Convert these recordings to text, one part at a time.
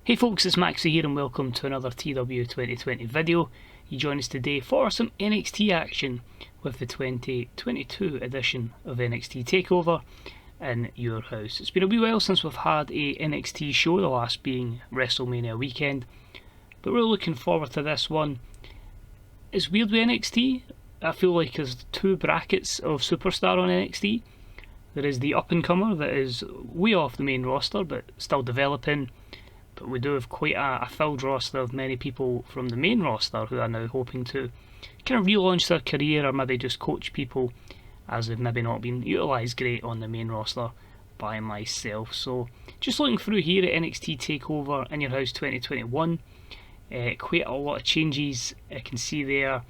Hey folks, it's Maxie here and welcome to another TEW2020 video. You join us today for some NXT action with the 2022 edition of NXT Takeover in your house. It's been a wee while since we've had a NXT show, the last being WrestleMania weekend, but we're looking forward to this one. It's weird with NXT, I feel like there's two brackets of superstar on NXT. There is the up-and-comer that is way off the main roster but still developing. But we do have quite a filled roster of many people from the main roster who are now hoping to kind of relaunch their career or maybe just coach people as they've maybe not been utilised great on the main roster by myself. So just looking through here at NXT Takeover in Your House 2021, quite a lot of changes. I can see there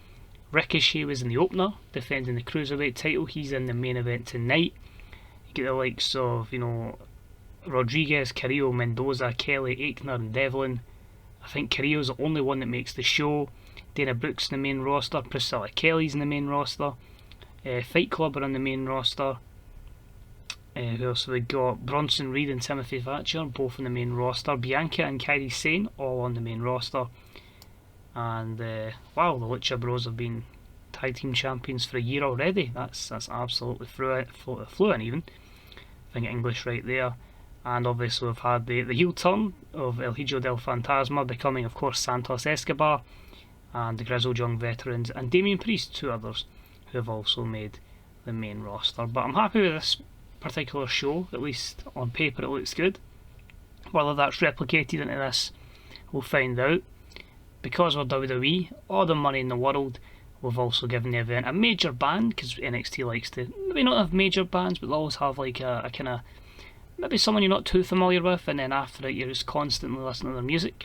Ricochet was in the opener defending the Cruiserweight title. He's in the main event tonight. You get the likes of, Rodriguez, Carrillo, Mendoza, Kelly, Aichner and Devlin. I think Carrillo's the only one that makes the show. Dana Brooks in the main roster, Priscilla Kelly's in the main roster, Fight Club are on the main roster. Who else have we got? Bronson Reed and Timothy Thatcher, both in the main roster. Bianca and Kairi Sane, all on the main roster. And wow, the Lucha Bros have been tag team champions for a year already. That's absolutely fluent even. I think English right there. And obviously we've had the heel turn of El Hijo del Fantasma becoming, of course, Santos Escobar, and the Grizzled Young Veterans, and Damian Priest, two others who have also made the main roster. But I'm happy with this particular show, at least on paper it looks good. Whether that's replicated into this, we'll find out. Because we're WWE, all the money in the world, we've also given the event a major band, because NXT likes to maybe not have major bands, but they'll always have like a kind of, maybe someone you're not too familiar with, and then after it you're just constantly listening to their music.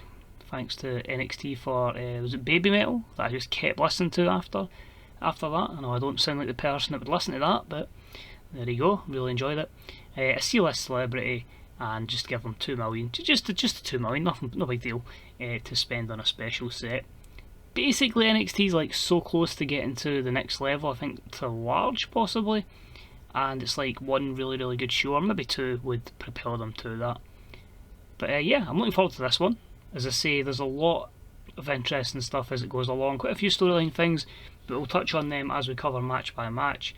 Thanks to NXT for, was it Baby Metal, that I just kept listening to after that. I know I don't sound like the person that would listen to that, but there you go, really enjoyed it. A C-list celebrity, and just give them 2 million, just 2 million, nothing, no big deal, to spend on a special set. Basically NXT's like so close to getting to the next level, I think to large possibly, and it's like one really really good show, or maybe two would propel them to that. But yeah, I'm looking forward to this one. As I say, there's a lot of interesting stuff as it goes along, quite a few storyline things, but we'll touch on them as we cover match by match.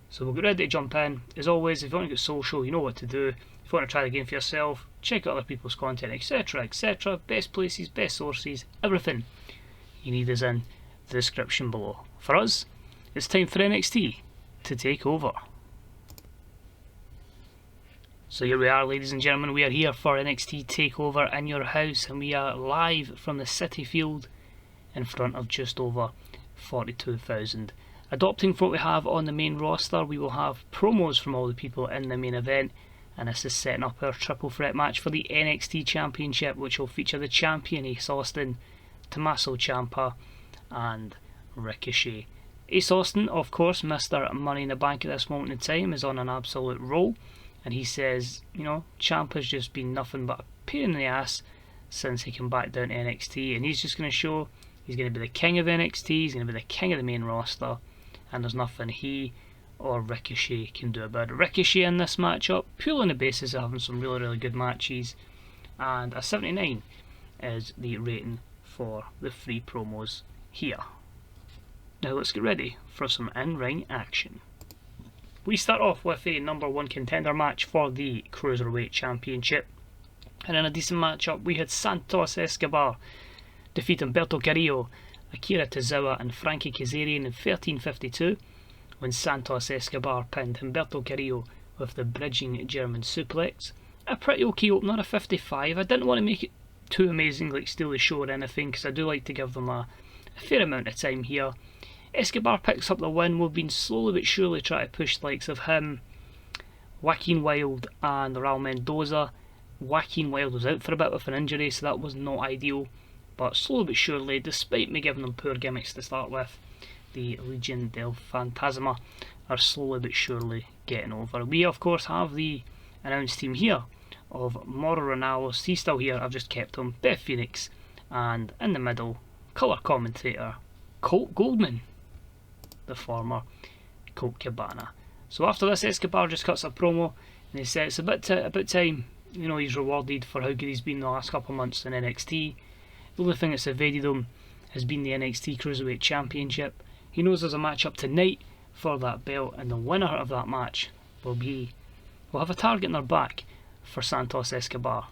So we'll get ready to jump in. As always, if you want to get social, you know what to do. If you want to try the game for yourself, check out other people's content, etc, etc, best places, best sources, everything you need is in the description below. For us, it's time for NXT to take over. So here we are, ladies and gentlemen, we are here for NXT Takeover in your house, and we are live from the City Field in front of just over 42,000. Adopting from what we have on the main roster, we will have promos from all the people in the main event, and this is setting up our triple threat match for the NXT Championship, which will feature the champion Ace Austin, Tomasso Ciampa and Ricochet. Ace Austin, of course, Mr. Money in the Bank at this moment in time, is on an absolute roll, and he says, Ciampa's just been nothing but a pain in the ass since he came back down to NXT, and he's just going to show he's going to be the king of NXT, he's going to be the king of the main roster, and there's nothing he or Ricochet can do about it. Ricochet in this matchup, purely on the basis of having some really really good matches, and a 79 is the rating for the free promos here. Now let's get ready for some in-ring action. We start off with a number 1 contender match for the Cruiserweight Championship, and in a decent matchup we had Santos Escobar defeat Humberto Carrillo, Akira Tozawa and Frankie Kazarian in 13:52, when Santos Escobar pinned Humberto Carrillo with the bridging German suplex. A pretty okay opener, a 55. I didn't want to make it too amazing, like steal the show or anything, because I do like to give them a fair amount of time here. Escobar picks up the win. We've been slowly but surely trying to push the likes of him, Joaquin Wilde and Raul Mendoza. Joaquin Wilde was out for a bit with an injury, so that was not ideal, but slowly but surely, despite me giving them poor gimmicks to start with, the Legion del Fantasma are slowly but surely getting over. We of course have the announced team here of Mauro Ranallos, he's still here, I've just kept him, Beth Phoenix, and in the middle, colour commentator Colt Goldman, the former Colt Cabana. So after this, Escobar just cuts a promo and he says it's about time you know, he's rewarded for how good he's been the last couple of months in NXT. The only thing that's evaded him has been the NXT Cruiserweight Championship. He knows there's a match up tonight for that belt, and the winner of that match will have a target in their back for Santos Escobar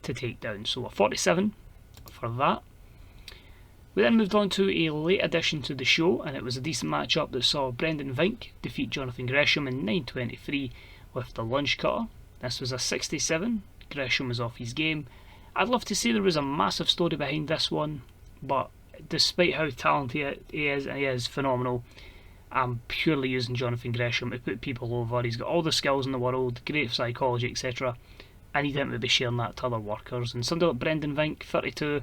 to take down. So a 47 for that. We then moved on to a late addition to the show, and it was a decent matchup that saw Brendan Vink defeat Jonathan Gresham in 9:23 with the lunch cutter. This was a 67. Gresham was off his game. I'd love to say there was a massive story behind this one, but despite how talented he is phenomenal. I'm purely using Jonathan Gresham to put people over. He's got all the skills in the world, great psychology, etc. I need him to be sharing that to other workers. And somebody like Brendan Vink, 32,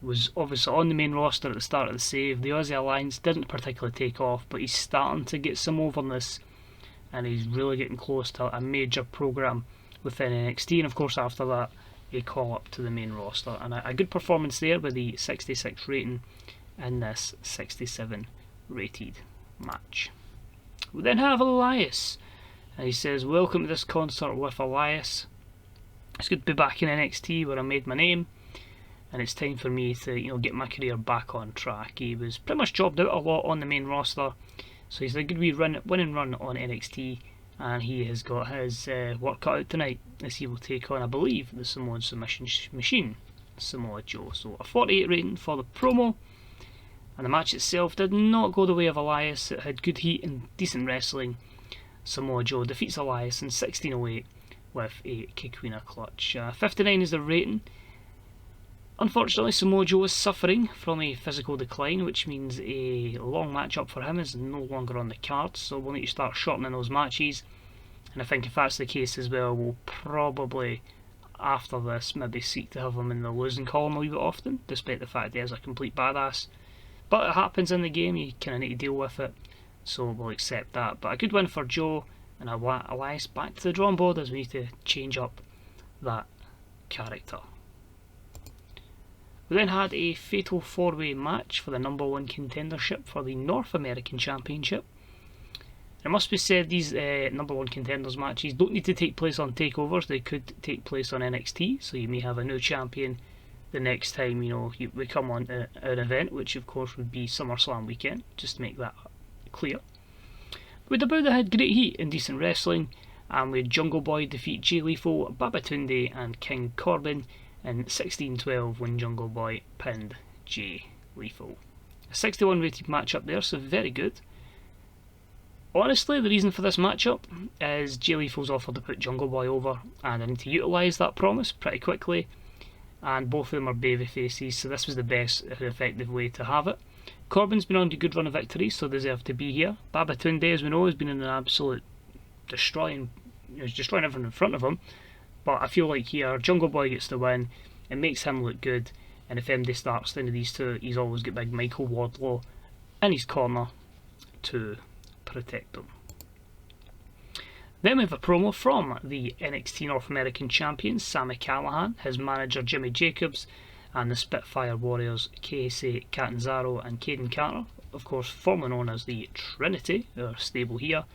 was obviously on the main roster at the start of the save. The Aussie Alliance didn't particularly take off, but he's starting to get some overness, and he's really getting close to a major program within NXT. And of course, after that, a call up to the main roster, and a good performance there with the 66 rating in this 67 rated match. We then have Elias, and he says, "Welcome to this concert with Elias. It's good to be back in NXT where I made my name, and it's time for me to, you know, get my career back on track." He was pretty much jobbed out a lot on the main roster, so he's a good wee winning run on NXT, and he has got his work cut out tonight as he will take on, I believe, the Samoan submission machine, Samoa Joe. So a 48 rating for the promo. And the match itself did not go the way of Elias. It had good heat and decent wrestling. Samoa Joe defeats Elias in 16:08 with a Kikuina clutch. 59 is the rating. Unfortunately, Samoa Joe is suffering from a physical decline, which means a long match up for him is no longer on the cards. So we'll need to start shortening those matches. And I think if that's the case as well, we'll probably, after this, maybe seek to have him in the losing column a wee bit often, despite the fact he is a complete badass. But it happens in the game, you kind of need to deal with it, so we'll accept that. But a good win for Joe, and Elias back to the drawing board as we need to change up that character. We then had a fatal 4-way match for the #1 contendership for the North American Championship. It must be said, these #1 contenders matches don't need to take place on takeovers, they could take place on NXT, so you may have a new champion the next time, you know, we come on to an event, which of course would be SummerSlam weekend, just to make that clear. With the bout that had great heat and decent wrestling, and we had Jungle Boy defeat Jay Lethal, Babatunde and King Corbin in 16:12 when Jungle Boy pinned Jay Lethal. A 61 rated matchup there, so very good. Honestly, the reason for this matchup is Jay Lethal's offered to put Jungle Boy over, and I need to utilise that promise pretty quickly. And both of them are baby faces, so this was the best and effective way to have it. Corbin's been on a good run of victories, so deserved to be here. Babatunde, as we know, has been in an absolute destroying everything in front of him. But I feel like here, Jungle Boy gets the win, it makes him look good, and if MD starts into these two, he's always got big Michael Wardlow in his corner to protect them. Then we have a promo from the NXT North American champion Sammy Callahan, his manager Jimmy Jacobs, and the Spitfire Warriors Casey Catanzaro and Caden Carter, of course formerly known as the Trinity, our stable here.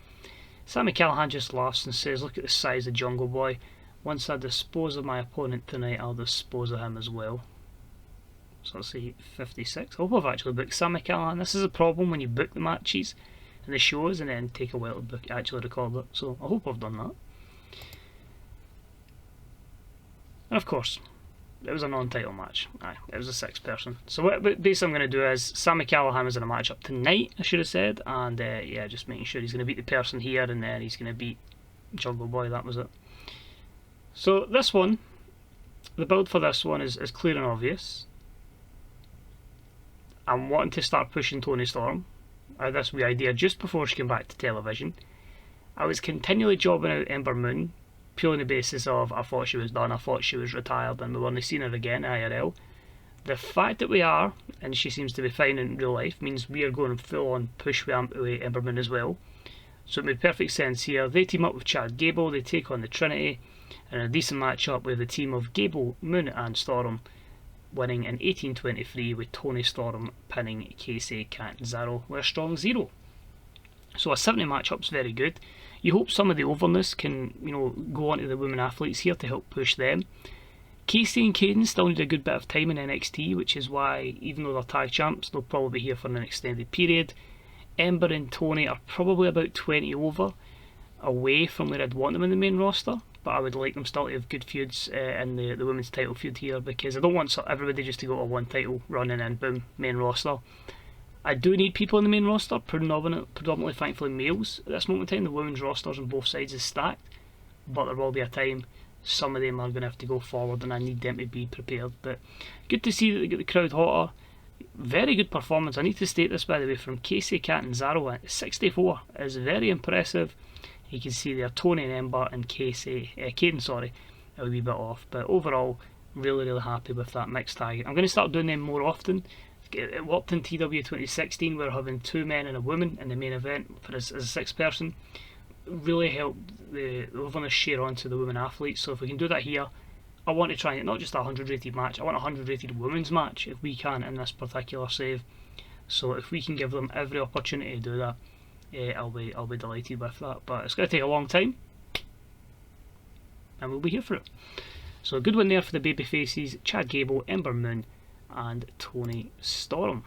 Sammy Callahan just laughs and says, "Look at the size of Jungle Boy. Once I dispose of my opponent tonight, I'll dispose of him as well." So let's see, 56. I hope I've actually booked Sammy Callahan. This is a problem when you book the matches and the shows and then take a while to actually record it, so I hope I've done that. And of course, it was a non-title match. Aye, it was a 6-person. So what basically I'm going to do is, Sammy Callahan is in a match up tonight, I should have said, and yeah, just making sure he's going to beat the person here, and then he's going to beat Jungle Boy, that was it. So this one, the build for this one is clear and obvious. I'm wanting to start pushing Toni Storm. I had this wee idea just before she came back to television. I was continually jobbing out Ember Moon, purely on the basis of I thought she was done, I thought she was retired, and we weren't seeing her again IRL. The fact that we are, and she seems to be fine in real life, means we are going full on push with Ember Moon as well. So it made perfect sense here. They team up with Chad Gable, they take on the Trinity, and a decent matchup with the team of Gable, Moon and Storm winning in 18:23 with Toni Storm pinning Casey Catanzaro with a strong 0. So a 70 matchup's very good. You hope some of the overness can, you know, go on to the women athletes here to help push them. Casey and Caden still need a good bit of time in NXT, which is why, even though they're tag champs, they'll probably be here for an extended period. Ember and Toni are probably about 20 over, away from where I'd want them in the main roster, but I would like them still to have good feuds in the women's title feud here, because I don't want everybody just to go to one title run and then boom, main roster. I do need people in the main roster, predominantly thankfully males at this moment in time. The women's rosters on both sides is stacked, but there will be a time some of them are going to have to go forward and I need them to be prepared. But good to see that they get the crowd hotter. Very good performance. I need to state this, by the way, from Casey, Cat and Zaro at 64 is very impressive. You can see there Toni and Ember and Caden, a wee bit off, but overall really happy with that mixed tag. I'm going to start doing them more often. It worked in TEW2016 where having 2 men and a woman in the main event as a 6th person really helped the overness share onto the women athletes. So if we can do that here, I want to try and not just a 100 rated match, I want a 100 rated women's match if we can in this particular save. So if we can give them every opportunity to do that, I'll be delighted with that. But it's going to take a long time, and we'll be here for it. So a good one there for the baby faces: Chad Gable, Ember Moon, and Toni Storm.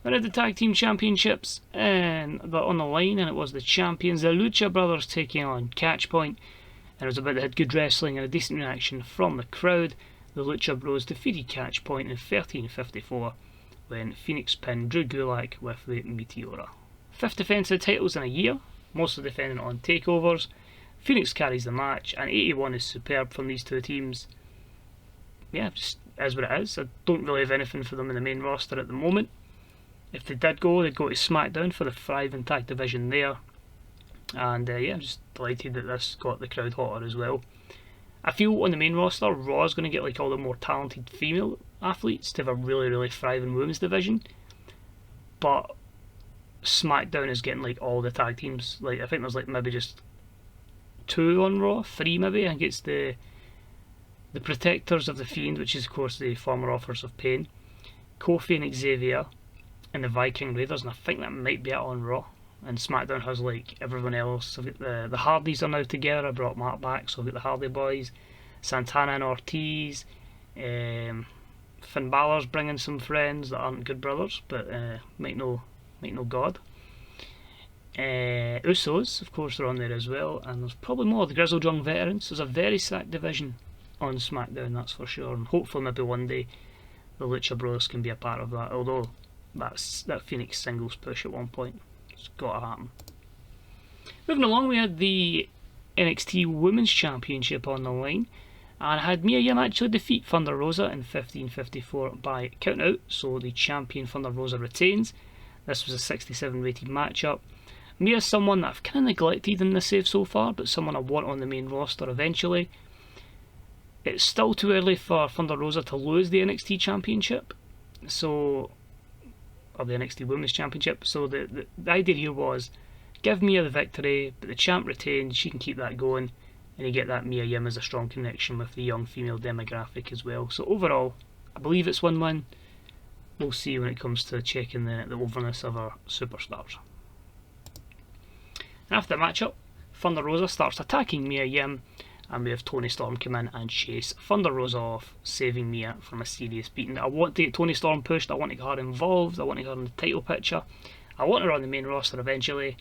We had the tag team championships and on the line, and it was the champions, the Lucha brothers, taking on Catchpoint. And it was about they had good wrestling and a decent reaction from the crowd. The Lucha Bros defeated Catchpoint in 13:54 when Phoenix pinned Drew Gulak with the Meteora. 5th defence of the titles in a year, mostly defending on takeovers. Phoenix carries the match, and 81 is superb from these two teams. Yeah, just is what it is. I don't really have anything for them in the main roster at the moment. If they did go, they'd go to SmackDown for the thriving tag division there. And yeah, I'm just delighted that this got the crowd hotter as well. I feel on the main roster, Raw's going to get like all the more talented female athletes to have a really thriving women's division. But SmackDown is getting like all the tag teams. Like I think there's like maybe just 2 on Raw, 3 maybe. I think it's the Protectors of the Fiend, which is of course the former Authors of Pain, Kofi and Xavier, and the Viking Raiders, and I think that might be it on Raw. And SmackDown has like everyone else. So the Hardys are now together. I brought Mark back, so I've got the Hardy Boys, Santana and Ortiz. Finn Balor's bringing some friends that aren't good brothers, but might know God. Usos, of course, are on there as well, and there's probably more of the Grizzled Young Veterans. There's a very stacked division on SmackDown, that's for sure, and hopefully maybe one day the Lucha Bros can be a part of that, although that Phoenix singles push at one point, it's got to happen. Moving along, we had the NXT Women's Championship on the line, and had Mia Yim actually defeat Thunder Rosa in 15:54 by count out, so the champion Thunder Rosa retains. This was a 67 rated matchup. Mia's someone that I've kind of neglected in this save so far, but someone I want on the main roster eventually. It's still too early for Thunder Rosa to lose the NXT Championship, or the NXT Women's Championship, so the idea here was give Mia the victory, but the champ retains, she can keep that going, and you get that Mia Yim as a strong connection with the young female demographic as well. So overall, I believe it's 1-1. We'll see when it comes to checking the overness of our superstars. After the matchup, Thunder Rosa starts attacking Mia Yim, and we have Toni Storm come in and chase Thunder Rosa off, saving Mia from a serious beating. I want to get Toni Storm pushed, I want to get her involved, I want to get her in the title picture, I want her on the main roster eventually.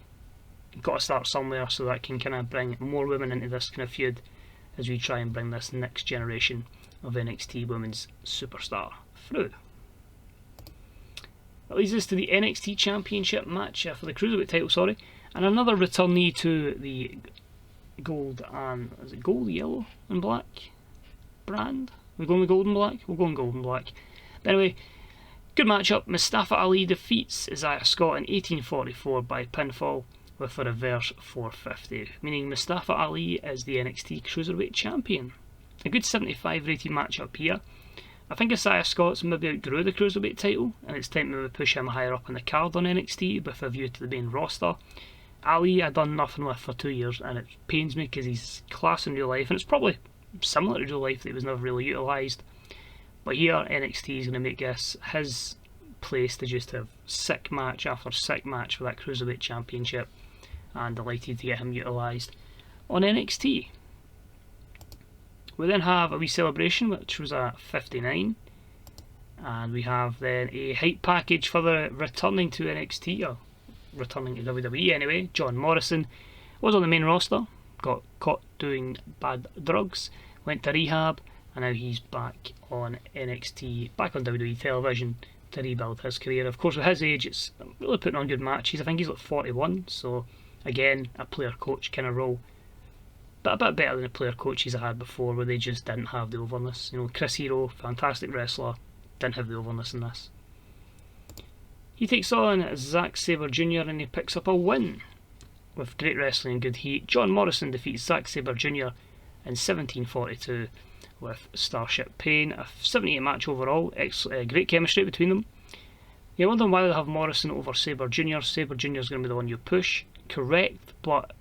Got to start somewhere so that I can kind of bring more women into this kind of feud as we try and bring this next generation of NXT Women's Superstar through. That leads us to the NXT Championship match for the Cruiserweight title, and another returnee to the gold and, is it gold, yellow and black brand? We're going with gold and black? We'll go in gold and black. But anyway, good matchup. Mustafa Ali defeats Isiah Scott in 1844 by pinfall with a reverse 450, meaning Mustafa Ali is the NXT Cruiserweight Champion. A good 75 rated matchup here. I think Isiah Scott's maybe outgrew the Cruiserweight title, and it's time to push him higher up on the card on NXT with a view to the main roster. Ali I've done nothing with for 2 years, and it pains me because he's class in real life, and it's probably similar to real life that he was never really utilised. But here NXT is going to make this his place to just have sick match after sick match for that Cruiserweight Championship. and delighted to get him utilised on NXT. We then have a wee celebration, which was at 59, and we have then a hype package for the returning to NXT, or returning to WWE anyway. John Morrison was on the main roster, got caught doing bad drugs, went to rehab, and now he's back on NXT, back on WWE television to rebuild his career. Of course, with his age, it's really putting on good matches. I think he's like 41, so again, a player-coach kind of role, but a bit better than the player coaches I had before, where they just didn't have the overness. You know, Chris Hero, fantastic wrestler, didn't have the overness in this. He takes on Zack Sabre Jr. and he picks up a win with great wrestling and good heat. John Morrison defeats Zack Sabre Jr. in 1742 with Starship Pain. A 78 match overall, great chemistry between them. You're wondering why they have Morrison over Sabre Jr. Sabre Jr. is going to be the one you push, correct, but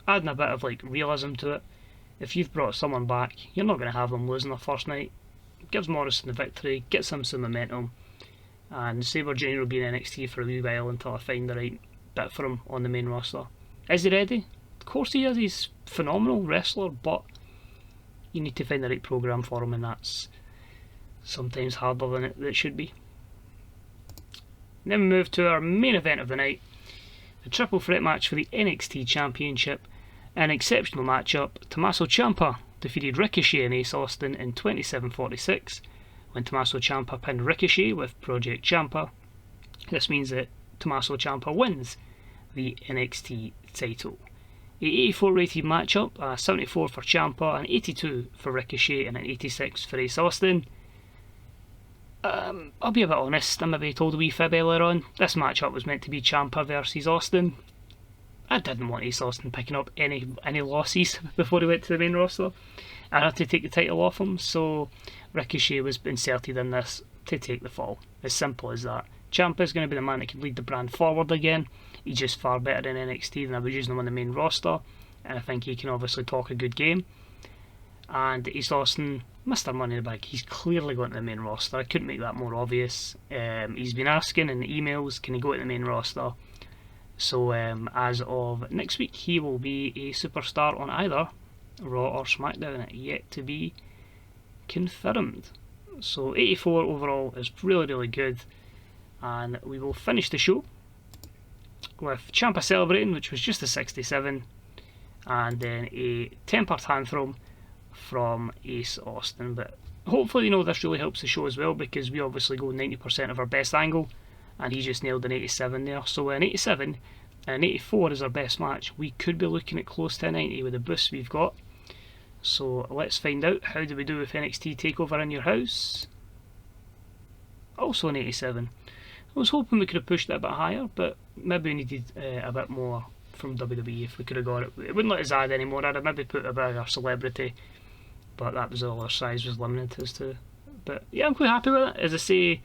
adding a bit of like realism to it. If you've brought someone back, you're not going to have them losing the first night. Gives Morrison the victory, gets him some momentum, and Sabre Jr. will be in NXT for a wee while until I find the right bit for him on the main roster. Is he ready? Of course he is. He's a phenomenal wrestler, but you need to find the right programme for him, and that's sometimes harder than it should be. Then we move to our main event of the night, the triple threat match for the NXT Championship. An exceptional matchup. Tomasso Ciampa defeated Ricochet and Ace Austin in 27:46 when Tomasso Ciampa pinned Ricochet with Project Ciampa. This means that Tomasso Ciampa wins the NXT title. A 84 rated matchup, 74 for Ciampa, an 82 for Ricochet and an 86 for Ace Austin. I'll be a bit honest, I maybe told a wee fib earlier on. This matchup was meant to be Ciampa versus Austin. I didn't want Ace Austin picking up any losses before he went to the main roster. I had to take the title off him, so Ricochet was inserted in this to take the fall. As simple as that. Ciampa is going to be the man that can lead the brand forward again. He's just far better in NXT than I was using him on the main roster, and I think he can obviously talk a good game. And Ace Austin, Mr. Money in the Bag, he's clearly going to the main roster. I couldn't make that more obvious. He's been asking in the emails, can he go to the main roster? So as of next week, he will be a superstar on either Raw or SmackDown, yet to be confirmed. So 84 overall is really, really good. And we will finish the show with Ciampa celebrating, which was just a 67, and then a temper tantrum from Ace Austin. But hopefully, this really helps the show as well, because we obviously go 90% of our best angle, and he just nailed an 87 there. So an 87 and an 84 is our best match. We could be looking at close to a 90 with the boost we've got. So let's find out, how do we do with NXT Takeover in your house? Also an 87. I was hoping we could have pushed it a bit higher, but maybe we needed a bit more from WWE if we could have got it. It wouldn't let us add any more. I'd have maybe put a bigger celebrity, but that was all our size was limited as to. But yeah, I'm quite happy with it. As I say,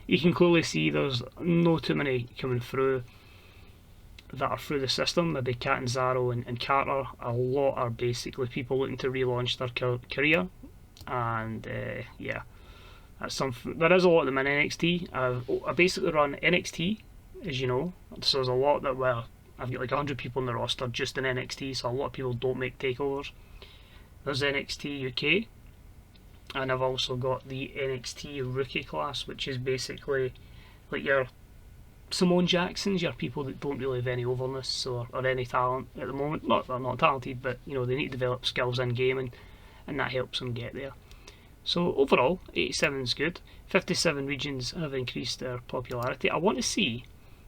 you can clearly see there's no too many coming through that are through the system. Maybe Catanzaro and Carter. A lot are basically people looking to relaunch their career, and yeah. That's something. There is a lot of them in NXT. I basically run NXT, as you know, so there's a lot that, well, I've got like 100 people in the roster just in NXT, so a lot of people don't make takeovers. There's NXT UK, and I've also got the NXT rookie class, which is basically like your Simone Jacksons, your people that don't really have any overness or any talent at the moment. Not they're not talented, but they need to develop skills in game, and that helps them get there. So overall, 87 is good. 57 regions have increased their popularity. I want to see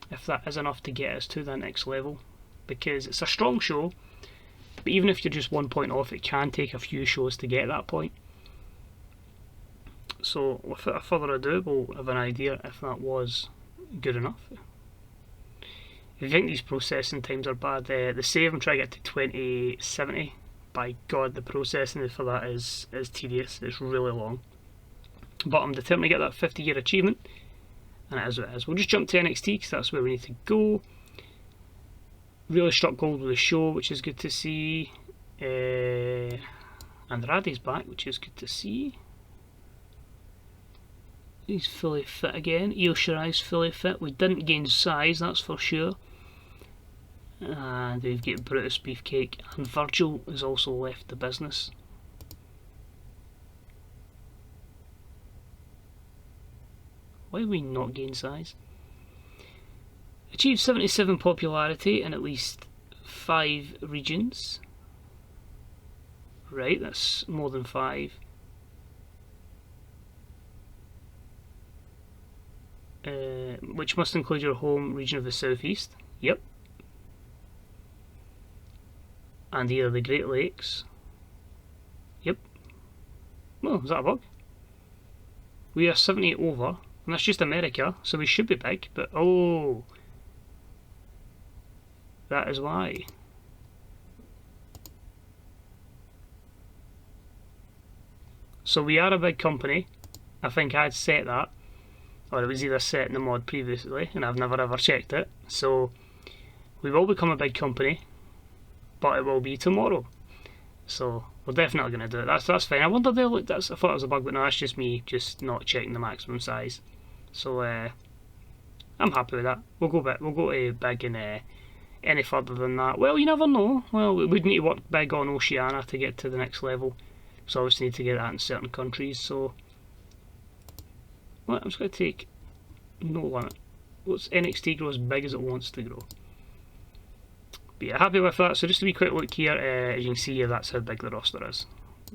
if that is enough to get us to the next level, because it's a strong show, but even if you're just 1 point off, it can take a few shows to get that point. So without further ado, we'll have an idea if that was good enough. If you think these processing times are bad, the save I'm trying to get to 2070. By God, the processing for that is tedious. It's really long. But I'm determined to get that 50-year achievement, and it is what it is. We'll just jump to NXT because that's where we need to go. Really struck gold with the show, which is good to see. Andrade's back, which is good to see. He's fully fit again. Io Shirai's fully fit. We didn't gain size, that's for sure. And we've got Brutus Beefcake, and Virgil has also left the business. Why have we not gained size? Achieved 77 popularity in at least 5 regions. Right, that's more than 5. Which must include your home region of the Southeast. Yep. And either the Great Lakes. Yep. Oh, is that a bug? We are 78 over, and that's just America, so we should be big, but oh, that is why. So we are a big company. I think I'd set that, or it was either set in the mod previously, and I've never ever checked it. So we will become a big company, but it will be tomorrow. So we're definitely going to do it. That's fine. I wonder they look. I thought it was a bug, but no, that's just me just not checking the maximum size. So I'm happy with that. We'll go to big, and any further than that, well, you never know. Well, we would need to work big on Oceania to get to the next level. So obviously need to get that in certain countries. So well, I'm just going to take no limit. Let's NXT grow as big as it wants to grow. But yeah, happy with that. So just a wee quick look here, as you can see here, that's how big the roster is.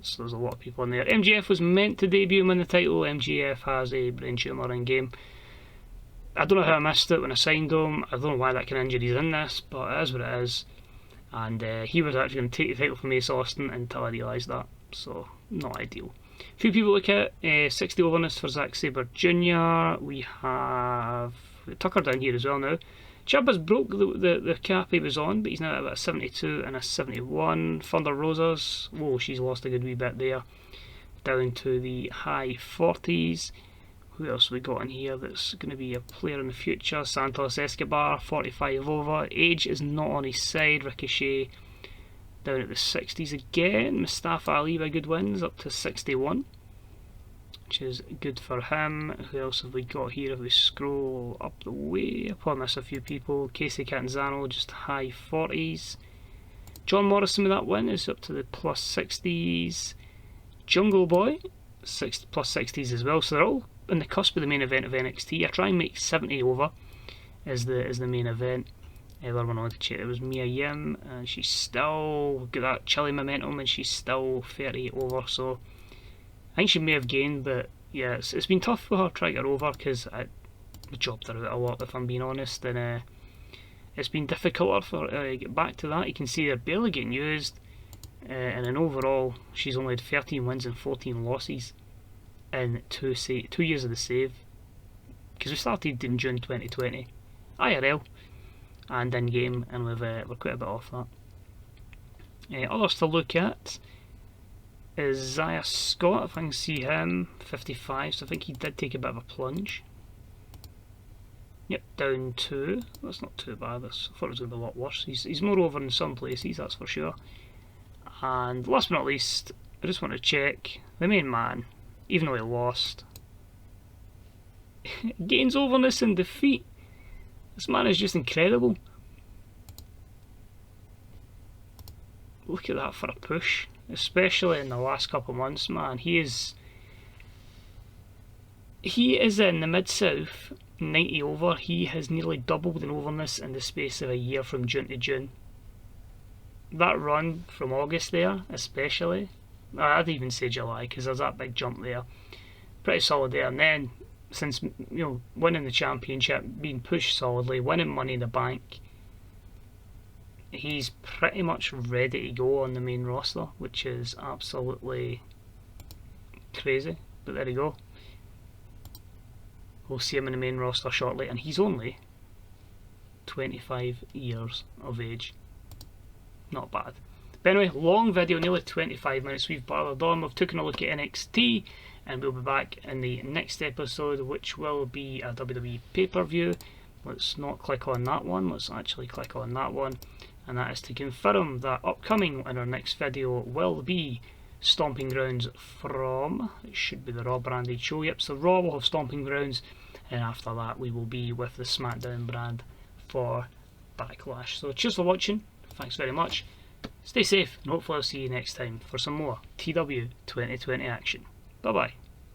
So there's a lot of people in there. MJF was meant to debut and win the title. MJF has a brain tumour in game. I don't know how I missed it when I signed him. I don't know why that kind of injury's in this, but it is what it is. And he was actually going to take the title from Ace Austin until I realised that. So not ideal. A few people look at 60 overness for Zack Sabre Jr. We have Tucker down here as well now. Ciampa's broke the cap he was on, but he's now at about a 72 and a 71. Thunder Rosa's, whoa, she's lost a good wee bit there. Down to the high 40s. Who else we got in here that's going to be a player in the future? Santos Escobar, 45 over. Age is not on his side. Ricochet down at the 60s again. Mustafa Ali by good wins up to 61, which is good for him. Who else have we got here? If we scroll up the way, I probably miss a few people. Casey Catanzaro, just high 40s. John Morrison with that win is up to the plus 60s. Jungle Boy, plus 60s as well. So they're all in the cusp of the main event of NXT. I try and make 70 over as the main event. Other one I wanted to check, it was Mia Yim, and she's still got that chilly momentum, and she's still 30 over. So I think she may have gained, but yeah, it's been tough for her trying to get her over because I jobbed her out a lot, if I'm being honest, and it's been difficult for her to get back to that. You can see they're barely getting used, and then overall she's only had 13 wins and 14 losses in 2 years of the save, because we started in June 2020 IRL and in game, and we're quite a bit off that. Others to look at is Isiah Scott. If I can see him, 55, so I think he did take a bit of a plunge. Yep, down 2. That's not too bad. I thought it was going to be a lot worse. He's more over in some places, that's for sure. And last but not least, I just want to check the main man, even though he lost, gains overness in defeat. This man is just incredible. Look at that for a push, especially in the last couple of months, man. He is in the Mid-South, 90 over. He has nearly doubled in overness in the space of a year from June to June. That run from August there, especially, I'd even say July, because there's that big jump there. Pretty solid there. And then, since winning the championship, being pushed solidly, winning Money in the Bank, he's pretty much ready to go on the main roster, which is absolutely crazy. But there you go. We'll see him in the main roster shortly, and he's only 25 years of age. Not bad. But anyway, long video, nearly 25 minutes. We've battled on, we've taken a look at NXT, and we'll be back in the next episode, which will be a WWE pay-per-view. Let's not click on that one, let's actually click on that one, and that is to confirm that upcoming in our next video will be Stomping Grounds from, it should be the Raw branded show. Yep, so Raw will have Stomping Grounds, and after that we will be with the SmackDown brand for Backlash. So cheers for watching, thanks very much, stay safe, and hopefully I'll see you next time for some more TW 2020 action. Bye bye.